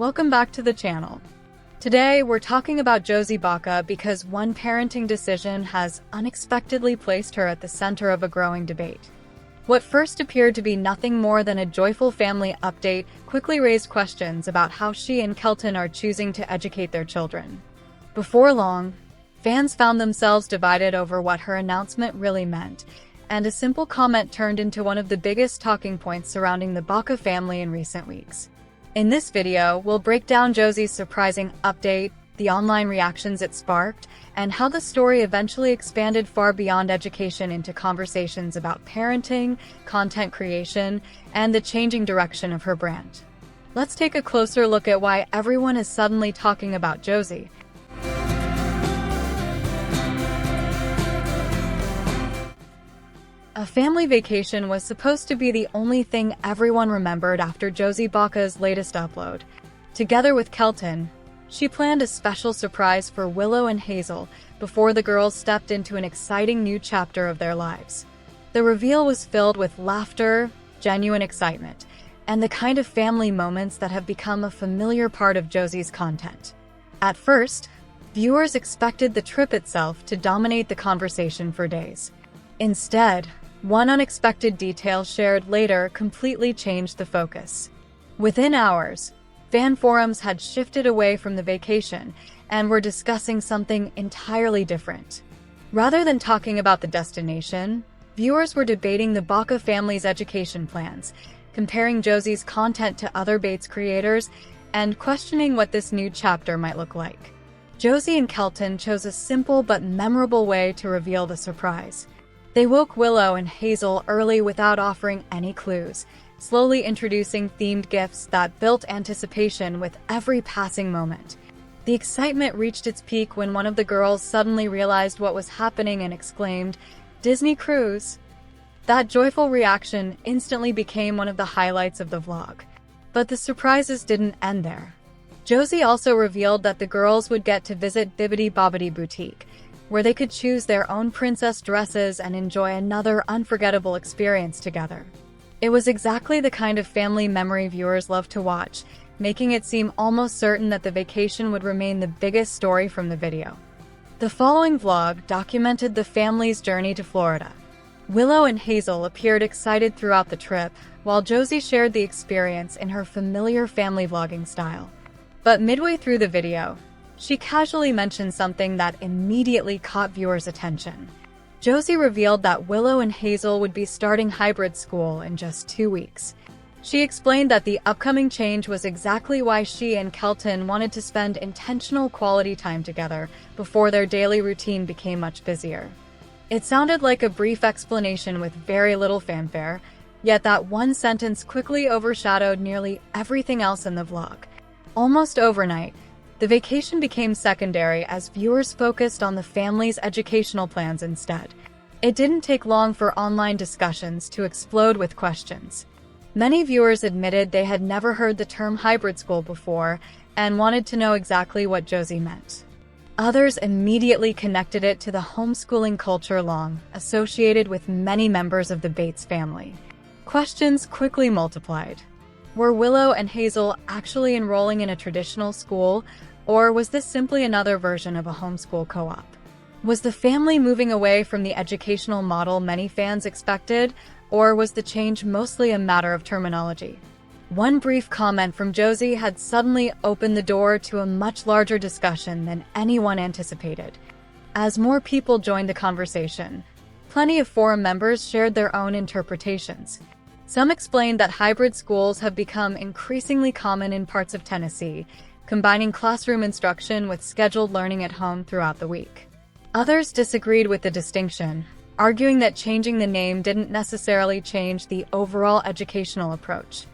welcome back to the channel. Today, we're talking about Josie Balka because one parenting decision has unexpectedly placed her at the center of a growing debate. What first appeared to be nothing more than a joyful family update quickly raised questions about how she and Kelton are choosing to educate their children. Before long, fans found themselves divided over what her announcement really meant, and a simple comment turned into one of the biggest talking points surrounding the Balka family in recent weeks. In this video, we'll break down Josie's surprising update, the online reactions it sparked, and how the story eventually expanded far beyond education into conversations about parenting, content creation, and the changing direction of her brand. Let's take a closer look at why everyone is suddenly talking about Josie. A family vacation was supposed to be the only thing everyone remembered after Josie Balka's latest upload. Together with Kelton, she planned a special surprise for Willow and Hazel before the girls stepped into an exciting new chapter of their lives. The reveal was filled with laughter, genuine excitement, and the kind of family moments that have become a familiar part of Josie's content. At first, viewers expected the trip itself to dominate the conversation for days. Instead, one unexpected detail shared later completely changed the focus. Within hours, fan forums had shifted away from the vacation and were discussing something entirely different. Rather than talking about the destination, viewers were debating the Balka family's education plans, comparing Josie's content to other Bates creators, and questioning what this new chapter might look like. Josie and Kelton chose a simple but memorable way to reveal the surprise. They woke Willow and Hazel early without offering any clues, slowly introducing themed gifts that built anticipation with every passing moment. The excitement reached its peak when one of the girls suddenly realized what was happening and exclaimed, "Disney Cruise!" That joyful reaction instantly became one of the highlights of the vlog. But the surprises didn't end there. Josie also revealed that the girls would get to visit Bibbidi Bobbidi Boutique, where they could choose their own princess dresses and enjoy another unforgettable experience together. It was exactly the kind of family memory viewers love to watch, making it seem almost certain that the vacation would remain the biggest story from the video. The following vlog documented the family's journey to Florida. Willow and Hazel appeared excited throughout the trip, while Josie shared the experience in her familiar family vlogging style. But midway through the video, she casually mentioned something that immediately caught viewers' attention. Josie revealed that Willow and Hazel would be starting hybrid school in just 2 weeks. She explained that the upcoming change was exactly why she and Kelton wanted to spend intentional quality time together before their daily routine became much busier. It sounded like a brief explanation with very little fanfare, yet that one sentence quickly overshadowed nearly everything else in the vlog. Almost overnight, the vacation became secondary as viewers focused on the family's educational plans instead. It didn't take long for online discussions to explode with questions. Many viewers admitted they had never heard the term hybrid school before and wanted to know exactly what Josie meant. Others immediately connected it to the homeschooling culture long associated with many members of the Bates family. Questions quickly multiplied. Were Willow and Hazel actually enrolling in a traditional school, or was this simply another version of a homeschool co-op? Was the family moving away from the educational model many fans expected, or was the change mostly a matter of terminology? One brief comment from Josie had suddenly opened the door to a much larger discussion than anyone anticipated. As more people joined the conversation, plenty of forum members shared their own interpretations. Some explained that hybrid schools have become increasingly common in parts of Tennessee, combining classroom instruction with scheduled learning at home throughout the week. Others disagreed with the distinction, arguing that changing the name didn't necessarily change the overall educational approach.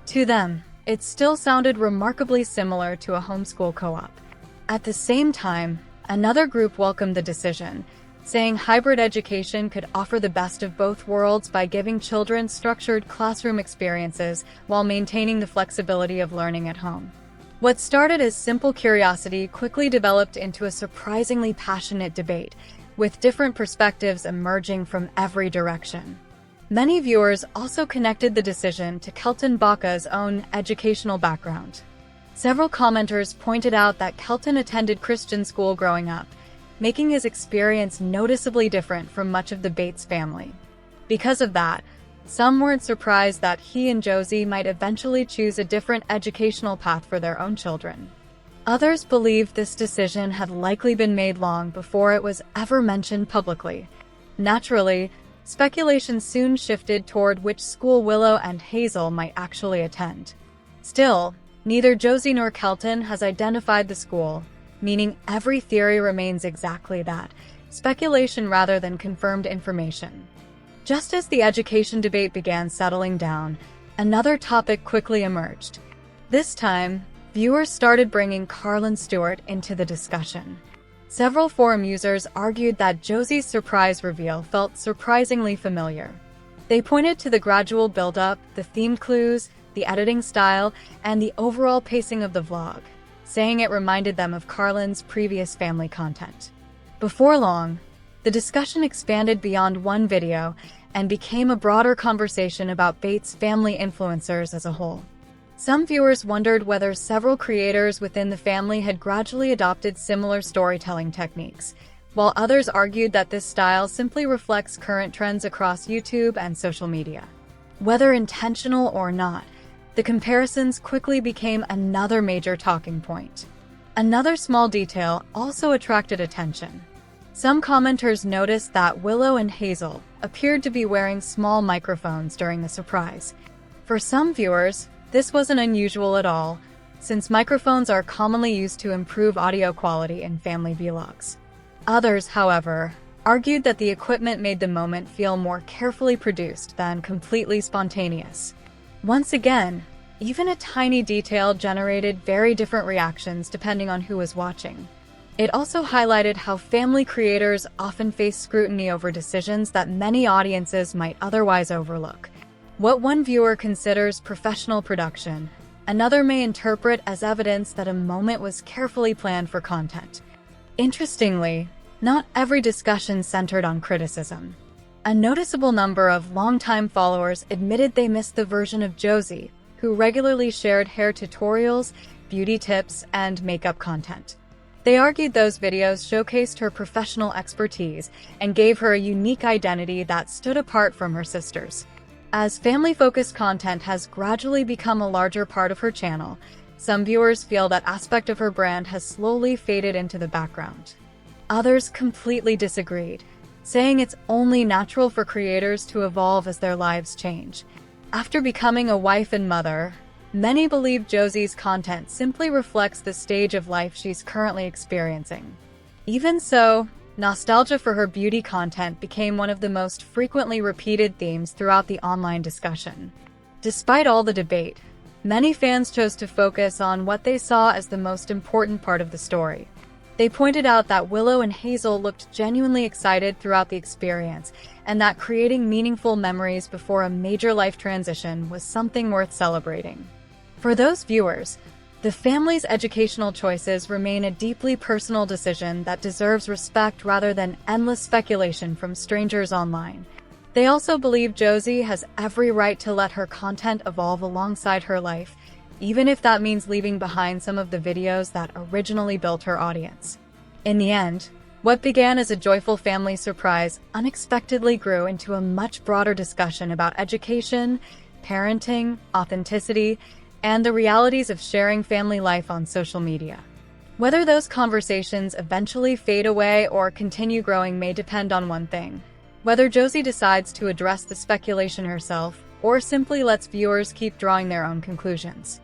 To them, it still sounded remarkably similar to a homeschool co-op. At the same time, another group welcomed the decision, saying hybrid education could offer the best of both worlds by giving children structured classroom experiences while maintaining the flexibility of learning at home. What started as simple curiosity quickly developed into a surprisingly passionate debate, with different perspectives emerging from every direction. Many viewers also connected the decision to Kelton Balka's own educational background. Several commenters pointed out that Kelton attended Christian school growing up, making his experience noticeably different from much of the Bates family. Because of that, some weren't surprised that he and Josie might eventually choose a different educational path for their own children. Others believed this decision had likely been made long before it was ever mentioned publicly. Naturally, speculation soon shifted toward which school Willow and Hazel might actually attend. Still, neither Josie nor Kelton has identified the school, meaning every theory remains exactly that, speculation rather than confirmed information. Just as the education debate began settling down, another topic quickly emerged. This time, viewers started bringing Carlin Stewart into the discussion. Several forum users argued that Josie's surprise reveal felt surprisingly familiar. They pointed to the gradual build-up, the themed clues, the editing style, and the overall pacing of the vlog, saying it reminded them of Carlin's previous family content. Before long, the discussion expanded beyond one video and became a broader conversation about Bates' family influencers as a whole. Some viewers wondered whether several creators within the family had gradually adopted similar storytelling techniques, while others argued that this style simply reflects current trends across YouTube and social media. Whether intentional or not, the comparisons quickly became another major talking point. Another small detail also attracted attention. Some commenters noticed that Willow and Hazel appeared to be wearing small microphones during the surprise. For some viewers, this wasn't unusual at all, since microphones are commonly used to improve audio quality in family vlogs. Others, however, argued that the equipment made the moment feel more carefully produced than completely spontaneous. Once again, even a tiny detail generated very different reactions depending on who was watching. It also highlighted how family creators often face scrutiny over decisions that many audiences might otherwise overlook. What one viewer considers professional production, another may interpret as evidence that a moment was carefully planned for content. Interestingly, not every discussion centered on criticism. A noticeable number of longtime followers admitted they missed the version of Josie, who regularly shared hair tutorials, beauty tips, and makeup content. They argued those videos showcased her professional expertise and gave her a unique identity that stood apart from her sisters. As family-focused content has gradually become a larger part of her channel, some viewers feel that aspect of her brand has slowly faded into the background. Others completely disagreed, saying it's only natural for creators to evolve as their lives change. After becoming a wife and mother, many believe Josie's content simply reflects the stage of life she's currently experiencing. Even so, nostalgia for her beauty content became one of the most frequently repeated themes throughout the online discussion. Despite all the debate, many fans chose to focus on what they saw as the most important part of the story. They pointed out that Willow and Hazel looked genuinely excited throughout the experience, and that creating meaningful memories before a major life transition was something worth celebrating. For those viewers, the family's educational choices remain a deeply personal decision that deserves respect rather than endless speculation from strangers online. They also believe Josie has every right to let her content evolve alongside her life, even if that means leaving behind some of the videos that originally built her audience. In the end, what began as a joyful family surprise unexpectedly grew into a much broader discussion about education, parenting, authenticity, and the realities of sharing family life on social media. Whether those conversations eventually fade away or continue growing may depend on one thing: whether Josie decides to address the speculation herself or simply lets viewers keep drawing their own conclusions.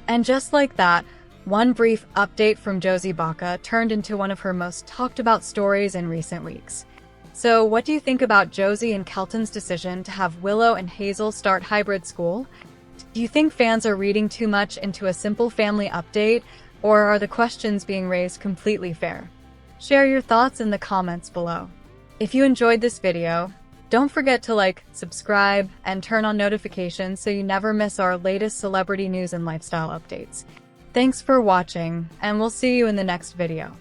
And just like that, one brief update from Josie Balka turned into one of her most talked about stories in recent weeks. So what do you think about Josie and Kelton's decision to have Willow and Hazel start hybrid school? Do you think fans are reading too much into a simple family update, or are the questions being raised completely fair? Share your thoughts in the comments below. If you enjoyed this video, don't forget to like, subscribe, and turn on notifications so you never miss our latest celebrity news and lifestyle updates. Thanks for watching, and we'll see you in the next video.